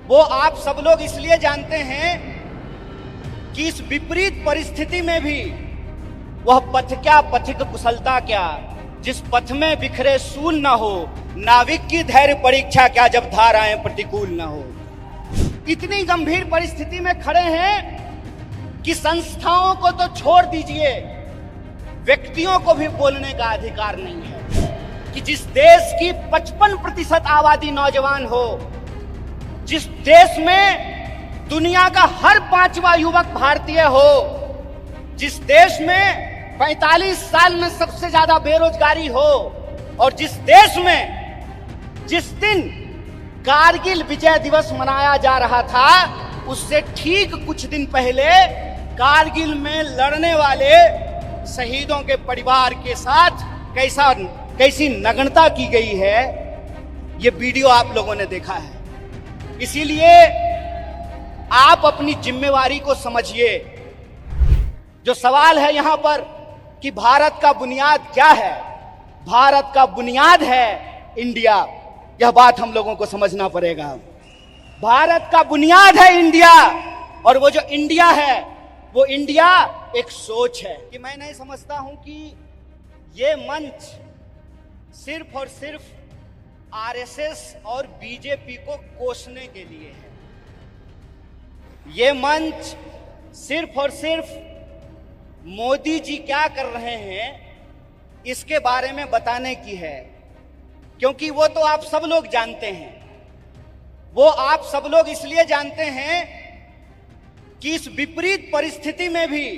वो आप सब लोग इसलिए जानते हैं कि इस विपरीत परिस्थिति में भी वह पथ क्या, पथिक कुशलता क्या, जिस पथ में बिखरे सूल न हो, नाविक की धैर्य परीक्षा क्या, जब धाराएं प्रतिकूल न हो। इतनी गंभीर परिस्थिति में खड़े हैं कि संस्थाओं को तो छोड़ दीजिए, व्यक्तियों को भी बोलने का अधिकार नहीं है कि जिस देश की 55% आबादी नौजवान हो, जिस देश में दुनिया का हर 5वां युवक भारतीय हो, जिस देश में 45 साल में सबसे ज्यादा बेरोजगारी हो, और जिस देश में जिस दिन कारगिल विजय दिवस मनाया जा रहा था, उससे ठीक कुछ दिन पहले कारगिल में लड़ने वाले शहीदों के परिवार के साथ कैसी नग्नता की गई है, ये वीडियो आप लोगों ने देखा है। इसीलिए आप अपनी जिम्मेवारी को समझिए। जो सवाल है यहां पर कि भारत का बुनियाद क्या है, भारत का बुनियाद है इंडिया। यह बात हम लोगों को समझना पड़ेगा। भारत का बुनियाद है इंडिया, और वो जो इंडिया है, वो इंडिया एक सोच है। कि मैं नहीं समझता हूं कि ये मंच सिर्फ और सिर्फ आरएसएस और बीजेपी को कोसने के लिए है। ये मंच सिर्फ और सिर्फ मोदी जी क्या कर रहे हैं इसके बारे में बताने की है, क्योंकि वो तो आप सब लोग जानते हैं। वो आप सब लोग इसलिए जानते हैं कि इस विपरीत परिस्थिति में भी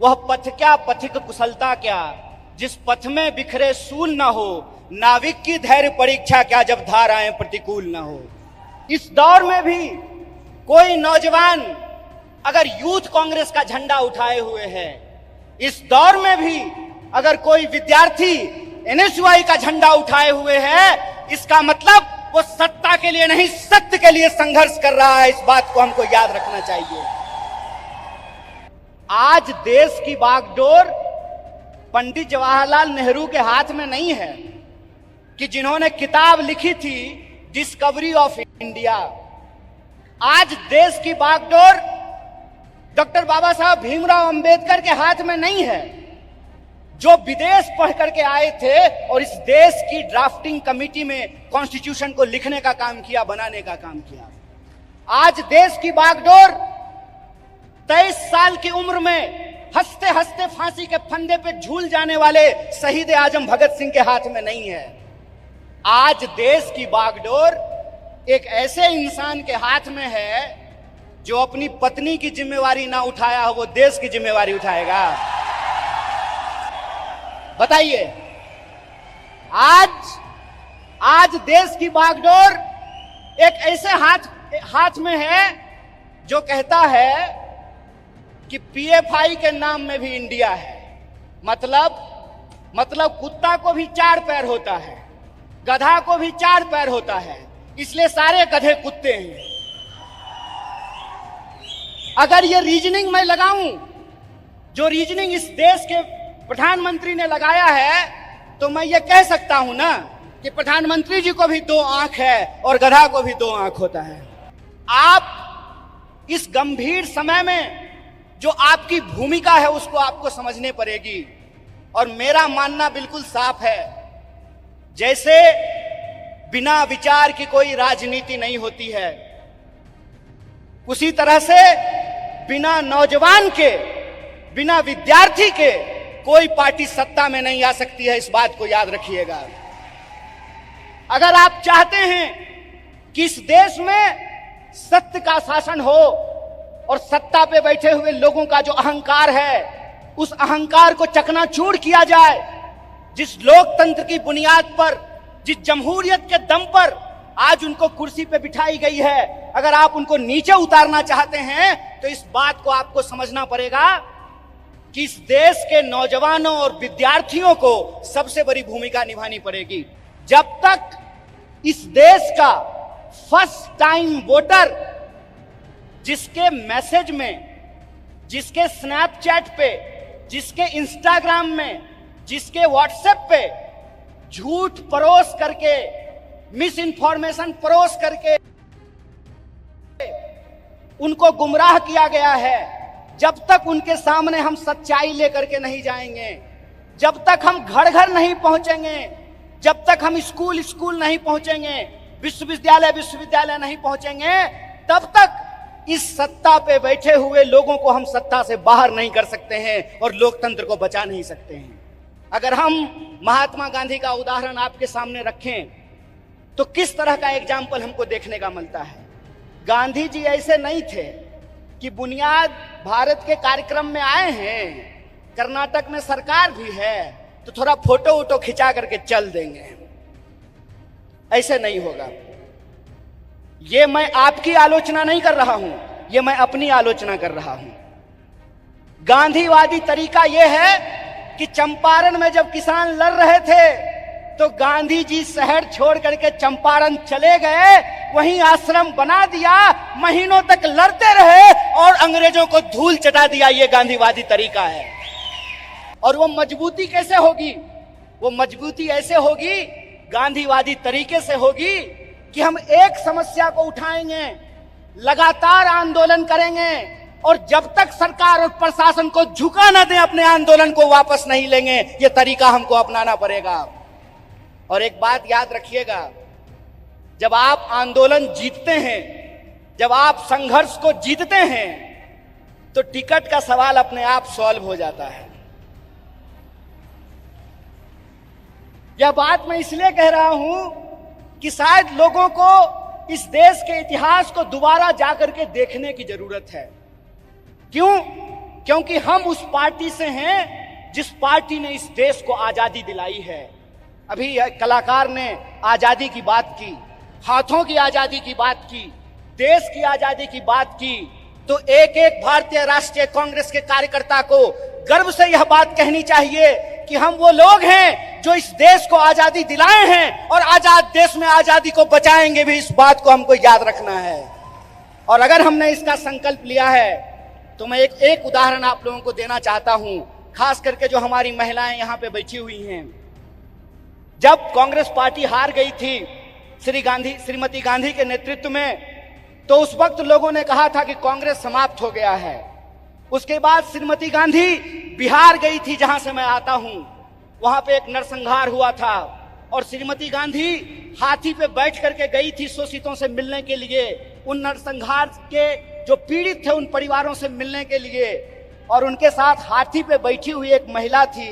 वह पथ क्या, पथिक कुशलता क्या, जिस पथ में बिखरे सूल न हो, नाविक की धैर्य परीक्षा क्या, जब धाराएं प्रतिकूल न हो। इस दौर में भी कोई नौजवान अगर यूथ कांग्रेस का झंडा उठाए हुए है, इस दौर में भी अगर कोई विद्यार्थी एनएसयूआई का झंडा उठाए हुए है, इसका मतलब वो सत्ता के लिए नहीं, सत्य के लिए संघर्ष कर रहा है। इस बात को हमको याद रखना चाहिए। आज देश की बागडोर पंडित जवाहरलाल नेहरू के हाथ में नहीं है कि जिन्होंने किताब लिखी थी डिस्कवरी ऑफ इंडिया। आज देश की बागडोर डॉक्टर बाबा साहब भीमराव अंबेडकर के हाथ में नहीं है, जो विदेश पढ़ करके आए थे और इस देश की ड्राफ्टिंग कमेटी में कॉन्स्टिट्यूशन को लिखने का काम किया, बनाने का काम किया। आज देश की बागडोर 23 साल की उम्र में हंसते हंसते फांसी के फंदे पे झूल जाने वाले शहीद आजम भगत सिंह के हाथ में नहीं है। आज देश की बागडोर एक ऐसे इंसान के हाथ में है जो अपनी पत्नी की जिम्मेवारी ना उठाया हो, वो देश की जिम्मेवारी उठाएगा। बताइए, आज देश की बागडोर एक ऐसे हाथ में है जो कहता है कि पीएफआई के नाम में भी इंडिया है। मतलब कुत्ता को भी 4 पैर होता है, गधा को भी 4 पैर होता है, इसलिए सारे गधे कुत्ते हैं। अगर ये रीजनिंग मैं लगाऊं, जो रीजनिंग इस देश के प्रधानमंत्री ने लगाया है, तो मैं ये कह सकता हूं ना कि प्रधानमंत्री जी को भी 2 आंख है और गधा को भी 2 आंख होता है। आप इस गंभीर समय में जो आपकी भूमिका है उसको आपको समझने पड़ेगी। और मेरा मानना बिल्कुल साफ है, जैसे बिना विचार की कोई राजनीति नहीं होती है, उसी तरह से बिना नौजवान के, बिना विद्यार्थी के कोई पार्टी सत्ता में नहीं आ सकती है। इस बात को याद रखिएगा। अगर आप चाहते हैं कि इस देश में सत्य का शासन हो और सत्ता पे बैठे हुए लोगों का जो अहंकार है, उस अहंकार को चकनाचूर किया जाए, जिस लोकतंत्र की बुनियाद पर, जिस जमहूरियत के दम पर आज उनको कुर्सी पे बिठाई गई है, अगर आप उनको नीचे उतारना चाहते हैं तो इस बात को आपको समझना पड़ेगा कि इस देश के नौजवानों और विद्यार्थियों को सबसे बड़ी भूमिका निभानी पड़ेगी। जब तक इस देश का फर्स्ट टाइम वोटर, जिसके मैसेज में, जिसके स्नैपचैट पे, जिसके इंस्टाग्राम में, जिसके व्हाट्सएप पे झूठ परोस करके, मिस इन्फॉर्मेशन परोस करके उनको गुमराह किया गया है। जब तक उनके सामने हम सच्चाई लेकर के नहीं जाएंगे, जब तक हम घर घर नहीं पहुंचेंगे, जब तक हम स्कूल स्कूल नहीं पहुंचेंगे, विश्वविद्यालय विश्वविद्यालय नहीं पहुंचेंगे, तब तक इस सत्ता पे बैठे हुए लोगों को हम सत्ता से बाहर नहीं कर सकते हैं और लोकतंत्र को बचा नहीं सकते हैं। अगर हम महात्मा गांधी का उदाहरण आपके सामने रखें तो किस तरह का एग्जाम्पल हमको देखने का मिलता है। गांधी जी ऐसे नहीं थे कि बुनियाद भारत के कार्यक्रम में आए हैं, कर्नाटक में सरकार भी है तो थोड़ा फोटो वोटो खिंचा करके चल देंगे, ऐसे नहीं होगा। ये मैं आपकी आलोचना नहीं कर रहा हूं, ये मैं अपनी आलोचना कर रहा हूं। गांधीवादी तरीका यह है कि चंपारण में जब किसान लड़ रहे थे तो गांधी जी शहर छोड़ करके चंपारण चले गए, वहीं आश्रम बना दिया, महीनों तक लड़ते रहे और अंग्रेजों को धूल चटा दिया। ये गांधीवादी तरीका है। और वो मजबूती कैसे होगी? वो मजबूती ऐसे होगी, गांधीवादी तरीके से होगी कि हम एक समस्या को उठाएंगे, लगातार आंदोलन करेंगे और जब तक सरकार और प्रशासन को झुका ना दें, अपने आंदोलन को वापस नहीं लेंगे। यह तरीका हमको अपनाना पड़ेगा। और एक बात याद रखिएगा, जब आप आंदोलन जीतते हैं, जब आप संघर्ष को जीतते हैं, तो टिकट का सवाल अपने आप सॉल्व हो जाता है। यह बात मैं इसलिए कह रहा हूं कि शायद लोगों को इस देश के इतिहास को दोबारा जाकर के देखने की जरूरत है। क्यों? क्योंकि हम उस पार्टी से हैं जिस पार्टी ने इस देश को आजादी दिलाई है। अभी कलाकार ने आजादी की बात की, हाथों की आजादी की बात की, देश की आजादी की बात की, तो एक एक भारतीय राष्ट्रीय कांग्रेस के कार्यकर्ता को गर्व से यह बात कहनी चाहिए कि हम वो लोग हैं जो इस देश को आजादी दिलाए हैं और आजाद देश में आजादी को बचाएंगे भी। इस बात को हमको याद रखना है। और अगर हमने इसका संकल्प लिया है तो मैं एक उदाहरण आप लोगों को देना चाहता हूं, खास करके जो हमारी महिलाएं यहां पे बैठी हुई हैं। जब कांग्रेस पार्टी हार गई थी श्रीमती गांधी के नेतृत्व में, तो उस वक्त लोगों ने कहा था कि कांग्रेस समाप्त हो गया है। उसके बाद श्रीमती गांधी बिहार गई थी, जहां से मैं आता हूं। वहां पे एक नरसंहार हुआ था और श्रीमती गांधी हाथी पे बैठ करके गई थी शोषितों से मिलने के लिए, उन नरसंहार के जो पीड़ित थे उन परिवारों से मिलने के लिए। और उनके साथ हाथी पे बैठी हुई एक महिला थी,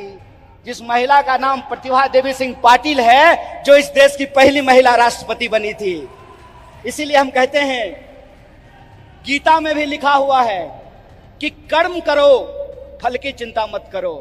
जिस महिला का नाम प्रतिभा देवी सिंह पाटिल है, जो इस देश की पहली महिला राष्ट्रपति बनी थी। इसीलिए हम कहते हैं, गीता में भी लिखा हुआ है कि कर्म करो, फल की चिंता मत करो।